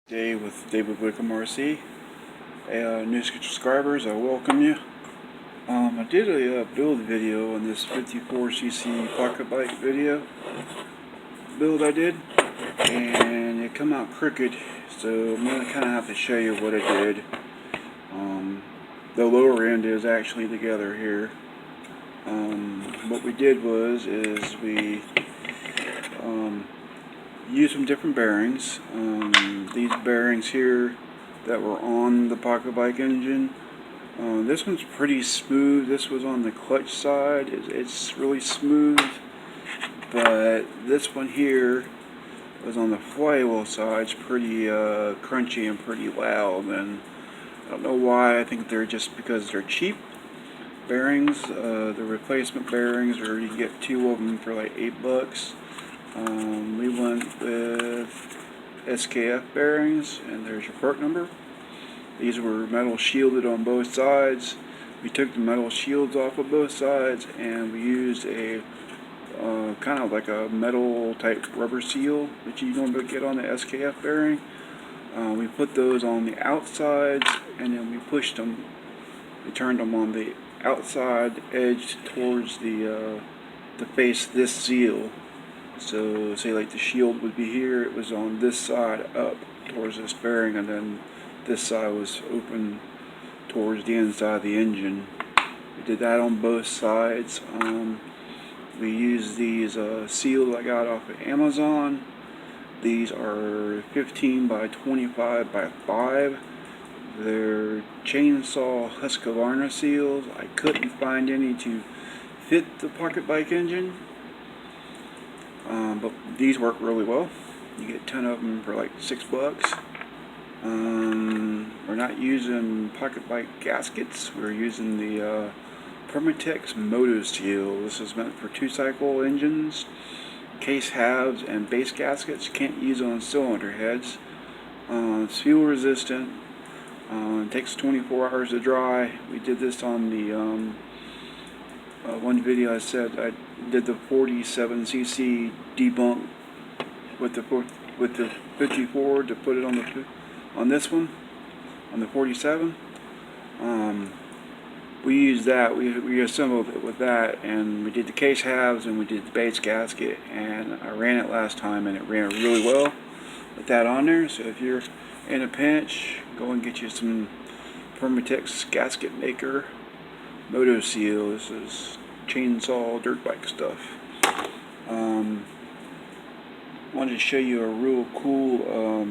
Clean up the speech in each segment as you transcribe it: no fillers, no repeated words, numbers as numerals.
Day with David Wickham RC. New subscribers, I welcome you. I did a build video on this 54cc pocket bike video build I did, and it come out crooked, so I'm going to kind of have to show you what I did. The lower end is actually together here. What we did was we used some different bearings. These bearings here that were on the pocket bike engine. This one's pretty smooth. This was on the clutch side. It's really smooth, but this one here was on the flywheel side. It's pretty crunchy and pretty loud, and I don't know why. I think they're just because they're cheap bearings. The replacement bearings, or you can get two of them for like $8. We went with SKF bearings, and there's your part number. These were metal shielded on both sides. We took the metal shields off of both sides, and we used a kind of like a metal type rubber seal that you normally get on the SKF bearing. We put those on the outsides, and then we pushed them. We turned them on the outside edge towards the face this seal. So say like the shield would be here, it was on this side up towards this bearing, and then this side was open towards the inside of the engine. We did that on both sides. We used these seals I got off of Amazon. These are 15 by 25 by 5. They're chainsaw Husqvarna seals. I couldn't find any to fit the pocket bike engine. But these work really well. You get 10 of them for like $6. We're not using pocket bike gaskets. We're using the Permatex Moto Seal. This is meant for 2-cycle engines, case halves, and base gaskets. You can't use on cylinder heads. It's fuel resistant. It takes 24 hours to dry. We did this on the one video I said I did the 47cc debunk with the 54 to put it on this one, on the 47. We used that. We assembled it with that, and we did the case halves and we did the base gasket, and I ran it last time and it ran really well with that on there. So if you're in a pinch, go and get you some Permatex gasket maker Moto Seal. This is chainsaw dirt bike stuff. Wanted to show you a real cool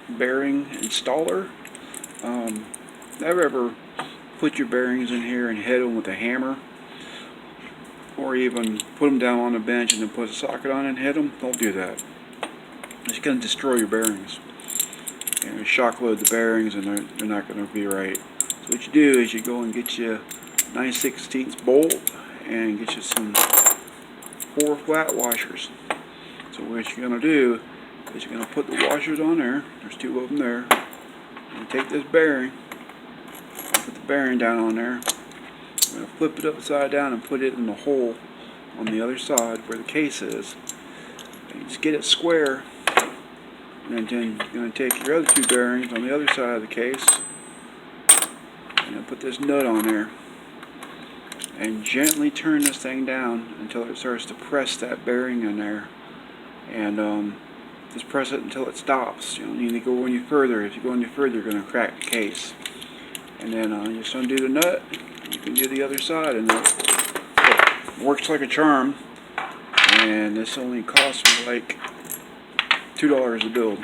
bearing installer. Never ever put your bearings in here and hit them with a hammer, or even put them down on a bench and then put a socket on it and hit them. Don't do that. It's going to destroy your bearings. And shock load the bearings, and they're not going to be right. So what you do is you go and get you 9/16 bolt and get you some 4 flat washers. So what you're going to do is you're going to put the washers on there. There's 2 of them there. And take this bearing, put the bearing down on there. You're going to flip it upside down and put it in the hole on the other side where the case is. And you just get it square. And then you're going to take your other 2 bearings on the other side of the case and then put this nut on there and gently turn this thing down until it starts to press that bearing in there, and just press it until it stops. You don't need to go any further. If you go any further, you're going to crack the case. And then just undo the nut. You can do the other side, and it works like a charm. And this only cost me like $2 a build.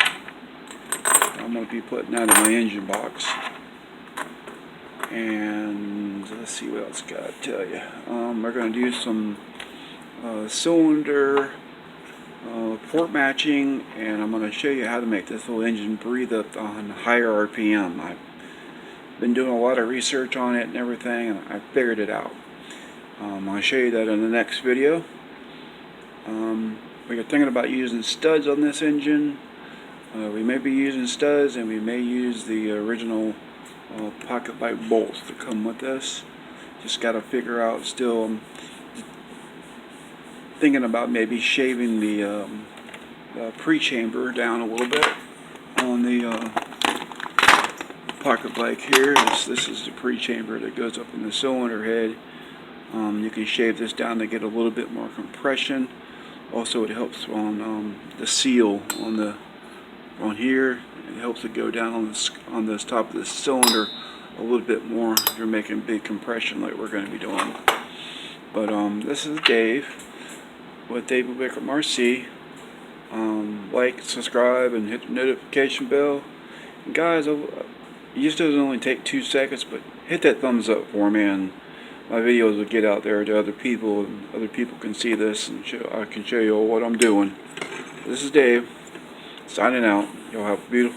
I'm going to be putting that in my engine box. And let's see what else I got to tell you. We're going to do some cylinder port matching, and I'm going to show you how to make this little engine breathe up on higher RPM. I've been doing a lot of research on it and everything, and I figured it out. I'm going to show you that in the next video. We're thinking about using studs on this engine. We may be using studs, and we may use the original pocket bike bolts that come with this. Just got to figure out still. I'm thinking about maybe shaving the pre-chamber down a little bit. on the pocket bike here. This is the pre-chamber that goes up in the cylinder head. You can shave this down to get a little bit more compression. Also, it helps on the seal on here. It helps it go down on this top of the cylinder a little bit more if you're making big compression like we're going to be doing. But this is Dave with Dave Baker RC. Like, subscribe, and hit the notification bell. And guys, it just doesn't only take 2 seconds, but hit that thumbs up for me, and my videos will get out there to other people, and other people can see this, and I can show you all what I'm doing. This is Dave, signing out. Y'all have a beautiful